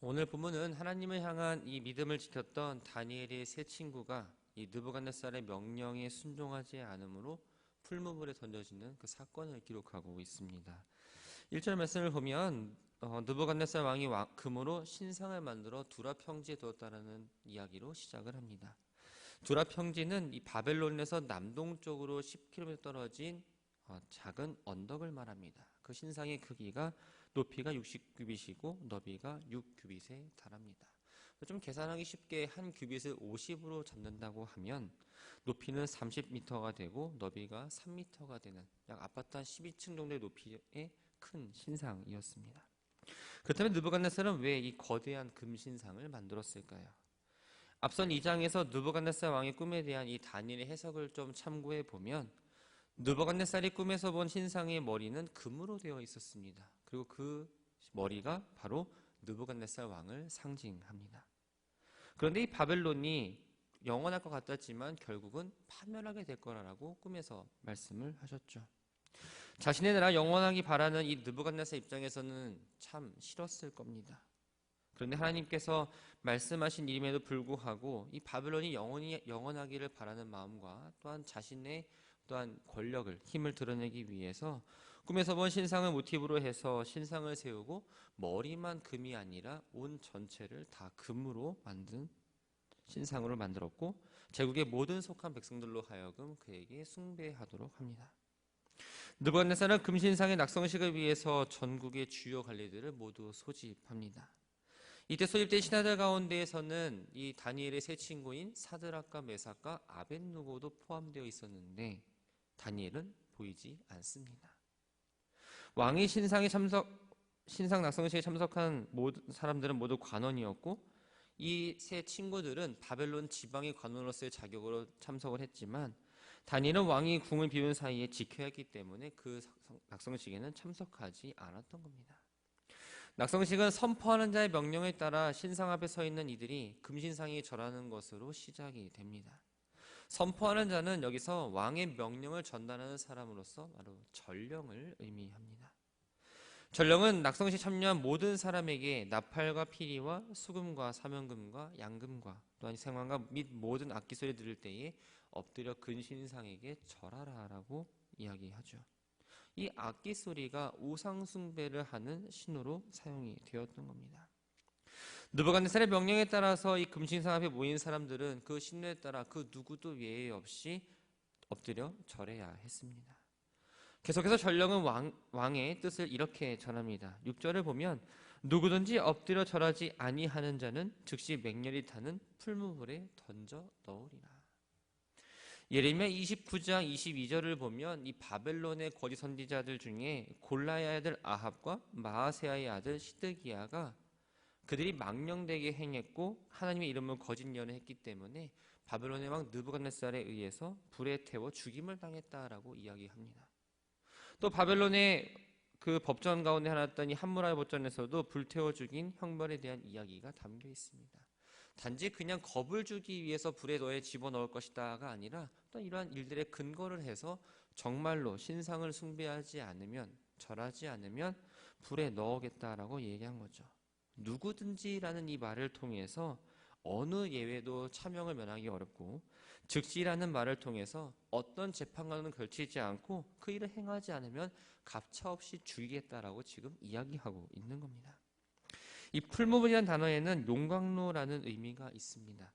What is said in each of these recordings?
오늘 본문은 하나님을 향한 이 믿음을 지켰던 다니엘의 세 친구가 이 느부갓네살의 명령에 순종하지 않으므로 풀무불에 던져지는 그 사건을 기록하고 있습니다. 1절 말씀을 보면 느부갓네살 왕이 금으로 신상을 만들어 두라 평지에 두었다라는 이야기로 시작을 합니다. 두라 평지는 이 바벨론에서 남동쪽으로 10km 떨어진 작은 언덕을 말합니다. 그 신상의 크기가 높이가 60규빗이고 너비가 6규빗에 달합니다. 좀 계산하기 쉽게 한 규빗을 50으로 잡는다고 하면 높이는 30m가 되고 너비가 3m가 되는 약 아파트 한 12층 정도의 높이의 큰 신상이었습니다. 그렇다면 느부갓네살은 왜 이 거대한 금신상을 만들었을까요? 앞선 2장에서 느부갓네살 왕의 꿈에 대한 이 다니엘의 해석을 좀 참고해 보면 느부갓네살이 꿈에서 본 신상의 머리는 금으로 되어 있었습니다. 그리고 그 머리가 바로 느부갓네살 왕을 상징합니다. 그런데 이 바벨론이 영원할 것 같았지만 결국은 파멸하게 될 거라고 꿈에서 말씀을 하셨죠. 자신의 나라 영원하기 바라는 이 느부갓네살 입장에서는 참 싫었을 겁니다. 그런데 하나님께서 말씀하신 일임에도 불구하고 이 바벨론이 영원하기를 바라는 마음과 또한 자신의 또한 권력을, 힘을 드러내기 위해서 꿈에서 본 신상을 모티브로 해서 신상을 세우고 머리만 금이 아니라 온 전체를 다 금으로 만든 신상으로 만들었고 제국의 모든 속한 백성들로 하여금 그에게 숭배하도록 합니다. 느부갓네살은 금신상의 낙성식을 위해서 전국의 주요 관리들을 모두 소집합니다. 이때 소집된 신하들 가운데에서는 이 다니엘의 세 친구인 사드락과 메삭과 아벳느고도 포함되어 있었는데 다니엘은 보이지 않습니다. 왕이 신상 낙성식에 참석한 모든 사람들은 모두 관원이었고 이 세 친구들은 바벨론 지방의 관원으로서의 자격으로 참석을 했지만 다니엘은 왕이 궁을 비운 사이에 지켜야 했기 때문에 그 낙성식에는 참석하지 않았던 겁니다. 낙성식은 선포하는 자의 명령에 따라 신상 앞에 서 있는 이들이 금신상에 절하는 것으로 시작이 됩니다. 선포하는 자는 여기서 왕의 명령을 전달하는 사람으로서 바로 전령을 의미합니다. 전령은 낙성식 참여한 모든 사람에게 나팔과 피리와 수금과 사면금과 양금과 또한 생황과 및 모든 악기 소리 들을 때에 엎드려 근신상에게 절하라라고 이야기하죠. 이 악기 소리가 우상 숭배를 하는 신호로 사용이 되었던 겁니다. 느부갓네살의 명령에 따라서 이 금신상 앞에 모인 사람들은 그 신호에 따라 그 누구도 예외 없이 엎드려 절해야 했습니다. 계속해서 전령은 왕의 뜻을 이렇게 전합니다. 6절을 보면 누구든지 엎드려 절하지 아니하는 자는 즉시 맹렬히 타는 풀무불에 던져 넣으리라. 예레미야 29장 22절을 보면 이 바벨론의 거짓 선지자들 중에 골라의 아들 아합과 마아세아의 아들 시드기야가 그들이 망령되게 행했고 하나님의 이름을 거짓 예언했기 때문에 바벨론의 왕 느부갓네살에 의해서 불에 태워 죽임을 당했다라고 이야기합니다. 또 바벨론의 그 법전 가운데 하나였던 이 함무라비 법전에서도 불태워 죽인 형벌에 대한 이야기가 담겨 있습니다. 단지 그냥 겁을 주기 위해서 불에 너에 집어넣을 것이다가 아니라 또 이러한 일들의 근거를 해서 정말로 신상을 숭배하지 않으면 절하지 않으면 불에 넣겠다라고 얘기한 거죠. 누구든지라는 이 말을 통해서 어느 예외도 차명을 면하기 어렵고 즉시라는 말을 통해서 어떤 재판관은 걸치지 않고 그 일을 행하지 않으면 가차없이 죽이겠다라고 지금 이야기하고 있는 겁니다. 이 풀무불이라는 단어에는 용광로라는 의미가 있습니다.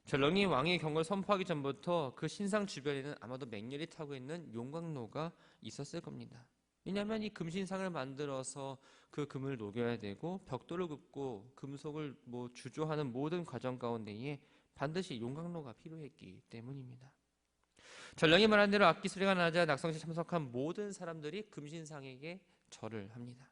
전령이 왕의 경고를 선포하기 전부터 그 신상 주변에는 아마도 맹렬히 타고 있는 용광로가 있었을 겁니다. 왜냐하면 이 금신상을 만들어서 그 금을 녹여야 되고 벽돌을 굽고 금속을 주조하는 모든 과정 가운데에 반드시 용광로가 필요했기 때문입니다. 전령이 말한 대로 악기 소리가 나자 낙성식에 참석한 모든 사람들이 금신상에게 절을 합니다.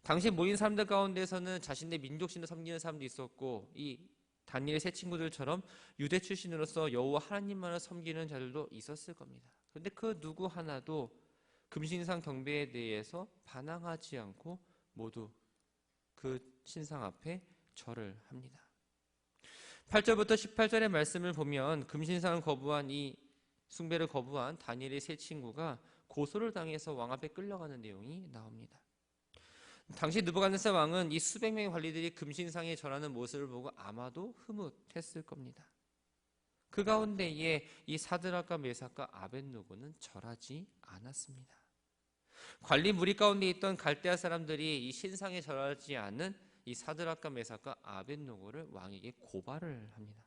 당시 모인 사람들 가운데서는 자신의 민족신을 섬기는 사람도 있었고 이 다니엘의 세 친구들처럼 유대 출신으로서 여호와 하나님만을 섬기는 자들도 있었을 겁니다. 그런데 그 누구 하나도 금신상 경배에 대해서 반항하지 않고 모두 그 신상 앞에 절을 합니다. 8절부터 18절의 말씀을 보면 금신상을 거부한 이 숭배를 거부한 다니엘의 세 친구가 고소를 당해서 왕 앞에 끌려가는 내용이 나옵니다. 당시 느부갓네살 왕은 이 수백 명의 관리들이 금신상에 절하는 모습을 보고 아마도 흐뭇했을 겁니다. 그 가운데에 이 사드락과 메삭과 아벳느고는 절하지 않았습니다. 관리 무리 가운데 있던 갈대아 사람들이 이 신상에 절하지 않은 이 사드락과 메삭과 아벳느고를 왕에게 고발을 합니다.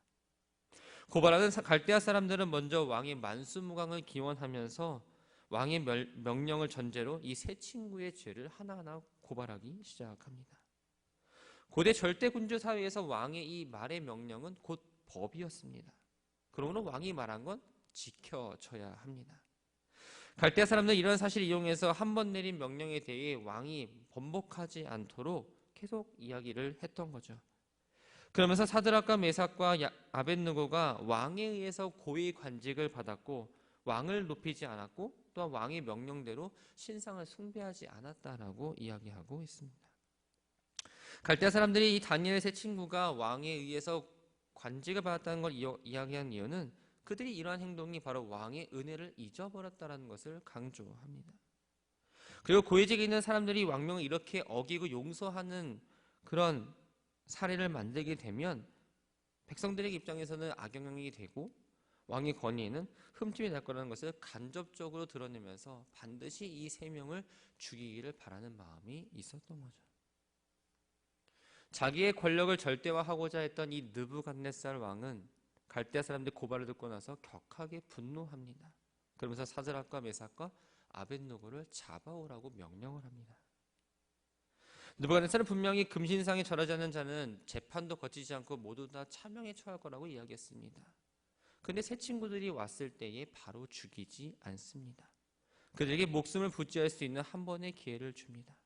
고발하는 갈대아 사람들은 먼저 왕의 만수무강을 기원하면서 왕의 명령을 전제로 이 세 친구의 죄를 하나하나 고발하기 시작합니다. 고대 절대군주 사회에서 왕의 이 말의 명령은 곧 법이었습니다. 그러므로 왕이 말한 건 지켜져야 합니다. 갈대아 사람들은 이런 사실을 이용해서 한 번 내린 명령에 대해 왕이 번복하지 않도록 계속 이야기를 했던 거죠. 그러면서 사드락과 메삭과 아벳느고가 왕에 의해서 고위 관직을 받았고 왕을 높이지 않았고 또한 왕의 명령대로 신상을 숭배하지 않았다라고 이야기하고 있습니다. 갈대아 사람들이 이 다니엘의 세 친구가 왕에 의해서 관직을 받았다는 걸 이야기한 이유는 그들이 이러한 행동이 바로 왕의 은혜를 잊어버렸다는 것을 강조합니다. 그리고 고위직에 있는 사람들이 왕명을 이렇게 어기고 용서하는 그런 사례를 만들게 되면 백성들의 입장에서는 악영향이 되고 왕의 권위에는 흠집이 날 거라는 것을 간접적으로 드러내면서 반드시 이 세 명을 죽이기를 바라는 마음이 있었던 거죠. 자기의 권력을 절대화하고자 했던 이 느부갓네살 왕은 갈대아 사람들의 고발을 듣고 나서 격하게 분노합니다. 그러면서 사드락과 메삭과 아벳느고를 잡아오라고 명령을 합니다. 느부갓네살은 분명히 금신상에 절하지 않는 자는 재판도 거치지 않고 모두 다 차명에 처할 거라고 이야기했습니다. 그런데 세 친구들이 왔을 때에 바로 죽이지 않습니다. 그들에게 목숨을 부지할 수 있는 한 번의 기회를 줍니다.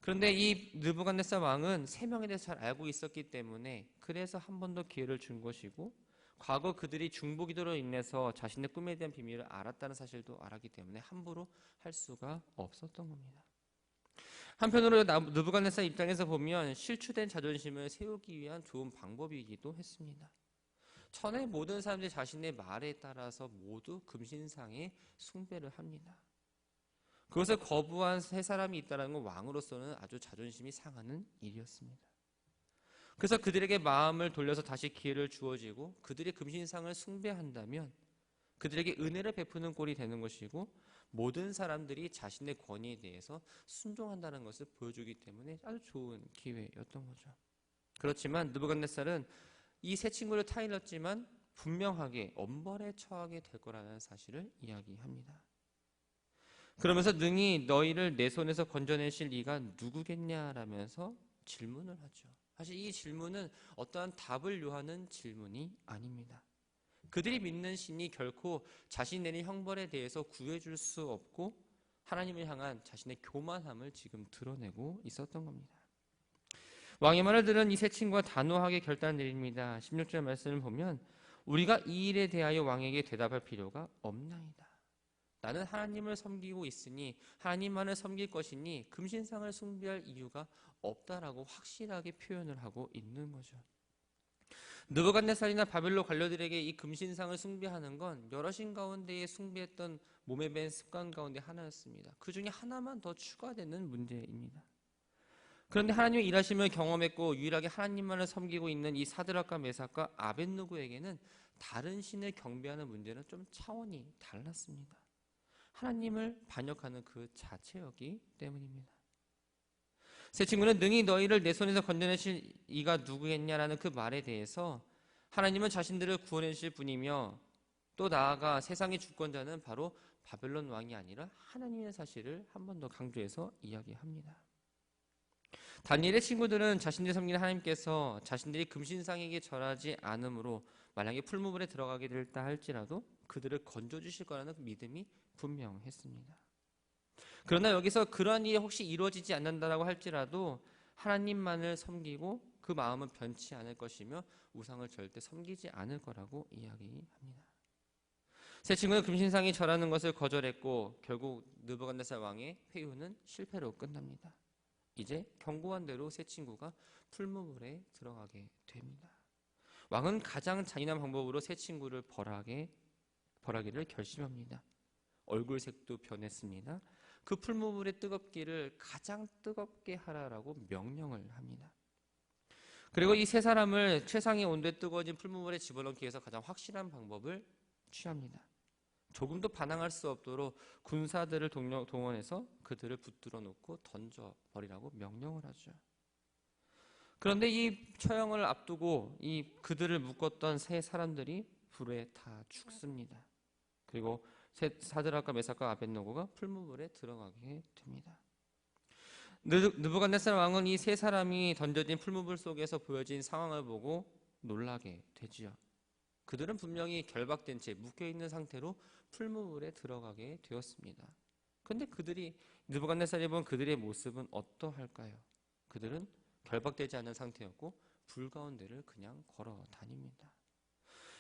그런데 이 느부갓네살 왕은 세 명에 대해서 잘 알고 있었기 때문에 그래서 한 번 더 기회를 준 것이고 과거 그들이 중보기도로 인해서 자신의 꿈에 대한 비밀을 알았다는 사실도 알았기 때문에 함부로 할 수가 없었던 겁니다. 한편으로 느부갓네살 입장에서 보면 실추된 자존심을 세우기 위한 좋은 방법이기도 했습니다. 천하의 모든 사람들이 자신의 말에 따라서 모두 금신상에 숭배를 합니다. 그것을 거부한 세 사람이 있다는 건 왕으로서는 아주 자존심이 상하는 일이었습니다. 그래서 그들에게 마음을 돌려서 다시 기회를 주어지고 그들의 금신상을 숭배한다면 그들에게 은혜를 베푸는 꼴이 되는 것이고 모든 사람들이 자신의 권위에 대해서 순종한다는 것을 보여주기 때문에 아주 좋은 기회였던 거죠. 그렇지만 느부갓네살은 이 세 친구를 타일렀지만 분명하게 엄벌에 처하게 될 거라는 사실을 이야기합니다. 그러면서 능히 너희를 내 손에서 건져내실 이가 누구겠냐라면서 질문을 하죠. 사실 이 질문은 어떠한 답을 요하는 질문이 아닙니다. 그들이 믿는 신이 결코 자신이 내린 형벌에 대해서 구해줄 수 없고 하나님을 향한 자신의 교만함을 지금 드러내고 있었던 겁니다. 왕의 말을 들은 이 세 친구가 단호하게 결단을 내립니다. 16절 말씀을 보면 우리가 이 일에 대하여 왕에게 대답할 필요가 없나이다. 나는 하나님을 섬기고 있으니 하나님만을 섬길 것이니 금신상을 숭배할 이유가 없다라고 확실하게 표현을 하고 있는 거죠. 느부갓네살이나 바벨론 관료들에게 이 금신상을 숭배하는 건 여러 신 가운데에 숭배했던 몸에 밴 습관 가운데 하나였습니다. 그 중에 하나만 더 추가되는 문제입니다. 그런데 하나님의 일하심을 경험했고 유일하게 하나님만을 섬기고 있는 이 사드락과 메삭과 아벳느고에게는 다른 신을 경배하는 문제는 좀 차원이 달랐습니다. 하나님을 반역하는 그 자체였기 때문입니다. 세 친구는 능히 너희를 내 손에서 건져내실 이가 누구겠냐라는 그 말에 대해서 하나님은 자신들을 구원해 주실 분이며 또 나아가 세상의 주권자는 바로 바벨론 왕이 아니라 하나님의 사실을 한 번 더 강조해서 이야기합니다. 다니엘의 친구들은 자신들이 섬기는 하나님께서 자신들이 금신상에게 절하지 않으므로 만약에 풀무불에 들어가게 될다 할지라도 그들을 건져주실 거라는 믿음이 분명했습니다. 그러나 여기서 그러한 일이 혹시 이루어지지 않는다라고 할지라도 하나님만을 섬기고 그 마음은 변치 않을 것이며 우상을 절대 섬기지 않을 거라고 이야기합니다. 세 친구는 금신상이 절하는 것을 거절했고 결국 느부갓네살 왕의 회유는 실패로 끝납니다. 이제 경고한 대로 세 친구가 풀무불에 들어가게 됩니다. 왕은 가장 잔인한 방법으로 세 친구를 벌하기를 결심합니다. 얼굴색도 변했습니다. 그 풀무불의 뜨겁기를 가장 뜨겁게 하라라고 명령을 합니다. 그리고 이 세 사람을 최상의 온도에 뜨거워진 풀무불에 집어넣기 위해서 가장 확실한 방법을 취합니다. 조금도 반항할 수 없도록 군사들을 동원해서 그들을 붙들어 놓고 던져버리라고 명령을 하죠. 그런데 이 처형을 앞두고 이 그들을 묶었던 세 사람들이 불에 다 죽습니다. 그리고 사드락과 메삭과 아벳노고가 풀무불에 들어가게 됩니다. 느부갓네살 왕은 이 세 사람이 던져진 풀무불 속에서 보여진 상황을 보고 놀라게 되지요. 그들은 분명히 결박된 채 묶여있는 상태로 풀무불에 들어가게 되었습니다. 그런데 느부갓네살이 본 그들의 모습은 어떠할까요? 그들은 결박되지 않은 상태였고 불 가운데를 그냥 걸어 다닙니다.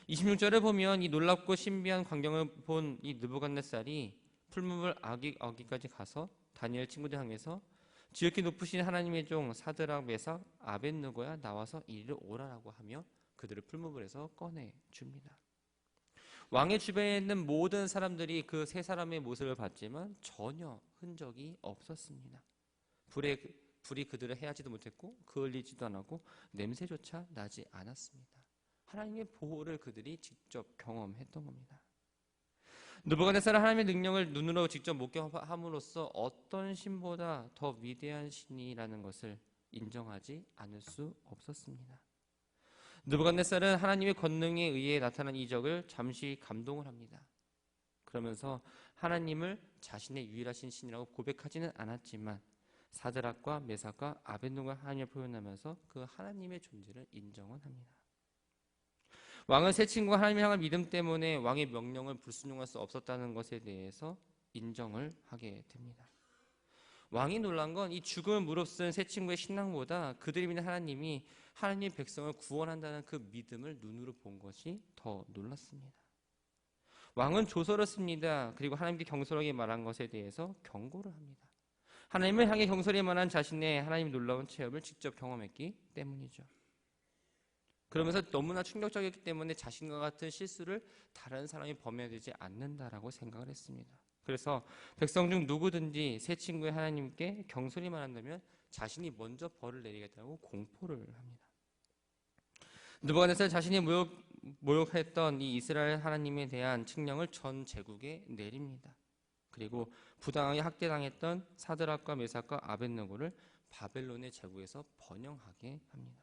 26절에 보면 이 놀랍고 신비한 광경을 본 이 느부갓네살이 풀무불 어기까지 가서 다니엘 친구들 향해서 지극히 높으신 하나님의 종 사드락 메삭 아벳느고야 나와서 이리로 오라라고 하며 그들을 풀무불에서 꺼내 줍니다. 왕의 주변에 있는 모든 사람들이 그 세 사람의 모습을 봤지만 전혀 흔적이 없었습니다. 불이 그들을 해하지도 못했고 그을리지도 않았고 냄새조차 나지 않았습니다. 하나님의 보호를 그들이 직접 경험했던 겁니다. 느부갓네살은 하나님의 능력을 눈으로 직접 목격함으로써 어떤 신보다 더 위대한 신이라는 것을 인정하지 않을 수 없었습니다. 느부갓네살은 하나님의 권능에 의해 나타난 이적을 잠시 감동을 합니다. 그러면서 하나님을 자신의 유일하신 신이라고 고백하지는 않았지만 사드락과 메삭과 아벳노고가 하나님을 표현하면서 그 하나님의 존재를 인정은 합니다. 왕은 세 친구가 하나님을 향한 믿음 때문에 왕의 명령을 불순종할 수 없었다는 것에 대해서 인정을 하게 됩니다. 왕이 놀란 건 이 죽음을 무릅쓴 세 친구의 신앙보다 그들이 믿는 하나님이 하나님의 백성을 구원한다는 그 믿음을 눈으로 본 것이 더 놀랐습니다. 왕은 조서를 씁니다. 그리고 하나님께 경솔하게 말한 것에 대해서 경고를 합니다. 하나님을 향해 경솔히 말한 자신의 하나님의 놀라운 체험을 직접 경험했기 때문이죠. 그러면서 너무나 충격적이기 때문에 자신과 같은 실수를 다른 사람이 범해야 되지 않는다라고 생각을 했습니다. 그래서 백성 중 누구든지 세 친구의 하나님께 경솔히 말한다면 자신이 먼저 벌을 내리겠다고 공포를 합니다. 느부갓네살 자신이 모욕했던 이 이스라엘 하나님에 대한 칙령을 전 제국에 내립니다. 그리고 부당하게 학대당했던 사드락과 메삭과 아벳느고를 바벨론의 제국에서 번영하게 합니다.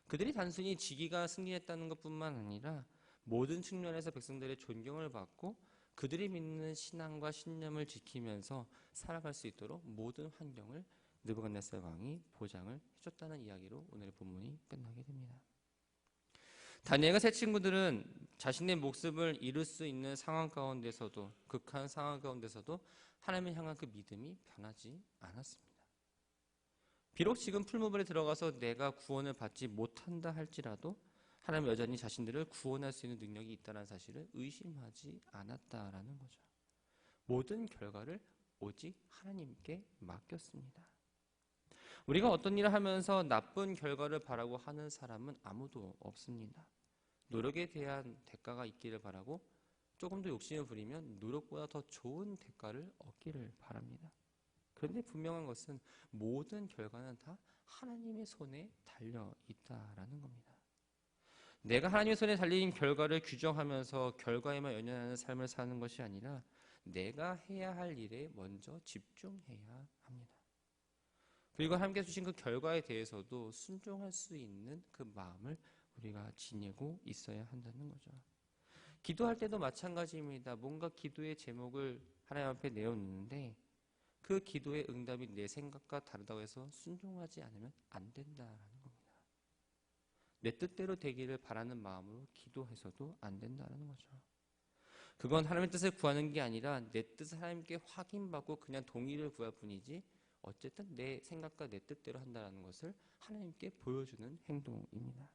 그들이 단순히 지기가 승리했다는 것뿐만 아니라 모든 측면에서 백성들의 존경을 받고 그들이 믿는 신앙과 신념을 지키면서 살아갈 수 있도록 모든 환경을 느부갓네살 왕이 보장을 해줬다는 이야기로 오늘의 본문이 끝나게 됩니다. 다니엘과 세 친구들은 자신의 목숨을 잃을 수 있는 상황 가운데서도 극한 상황 가운데서도 하나님을 향한 그 믿음이 변하지 않았습니다. 비록 지금 풀무불에 들어가서 내가 구원을 받지 못한다 할지라도 하나님은 여전히 자신들을 구원할 수 있는 능력이 있다는 사실을 의심하지 않았다라는 거죠. 모든 결과를 오직 하나님께 맡겼습니다. 우리가 어떤 일을 하면서 나쁜 결과를 바라고 하는 사람은 아무도 없습니다. 노력에 대한 대가가 있기를 바라고 조금 더 욕심을 부리면 노력보다 더 좋은 대가를 얻기를 바랍니다. 그런데 분명한 것은 모든 결과는 다 하나님의 손에 달려 있다라는 겁니다. 내가 하나님의 손에 달린 결과를 규정하면서 결과에만 연연하는 삶을 사는 것이 아니라 내가 해야 할 일에 먼저 집중해야 합니다. 그리고 하나님께서 주신 그 결과에 대해서도 순종할 수 있는 그 마음을 우리가 지니고 있어야 한다는 거죠. 기도할 때도 마찬가지입니다. 뭔가 기도의 제목을 하나님 앞에 내어놓는데 그 기도의 응답이 내 생각과 다르다고 해서 순종하지 않으면 안 된다라는 겁니다. 내 뜻대로 되기를 바라는 마음으로 기도해서도 안 된다는 거죠. 그건 하나님의 뜻을 구하는 게 아니라 내 뜻을 하나님께 확인받고 그냥 동의를 구할 뿐이지 어쨌든 내 생각과 내 뜻대로 한다는 것을 하나님께 보여주는 행동입니다.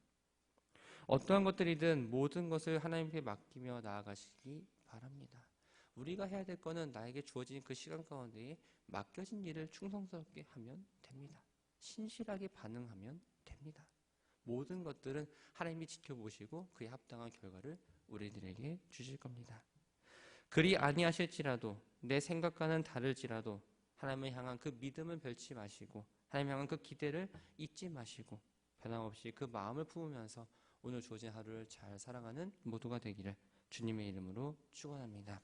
어떠한 것들이든 모든 것을 하나님께 맡기며 나아가시기 바랍니다. 우리가 해야 될 거는 나에게 주어진 그 시간 가운데에 맡겨진 일을 충성스럽게 하면 됩니다. 신실하게 반응하면 됩니다. 모든 것들은 하나님이 지켜보시고 그에 합당한 결과를 우리들에게 주실 겁니다. 그리 아니하실지라도 내 생각과는 다를지라도 하나님을 향한 그 믿음을 벨치 마시고 하나님을 향한 그 기대를 잊지 마시고 변함없이 그 마음을 품으면서 오늘 주어진 하루를 잘 살아가는 모두가 되기를 주님의 이름으로 축원합니다.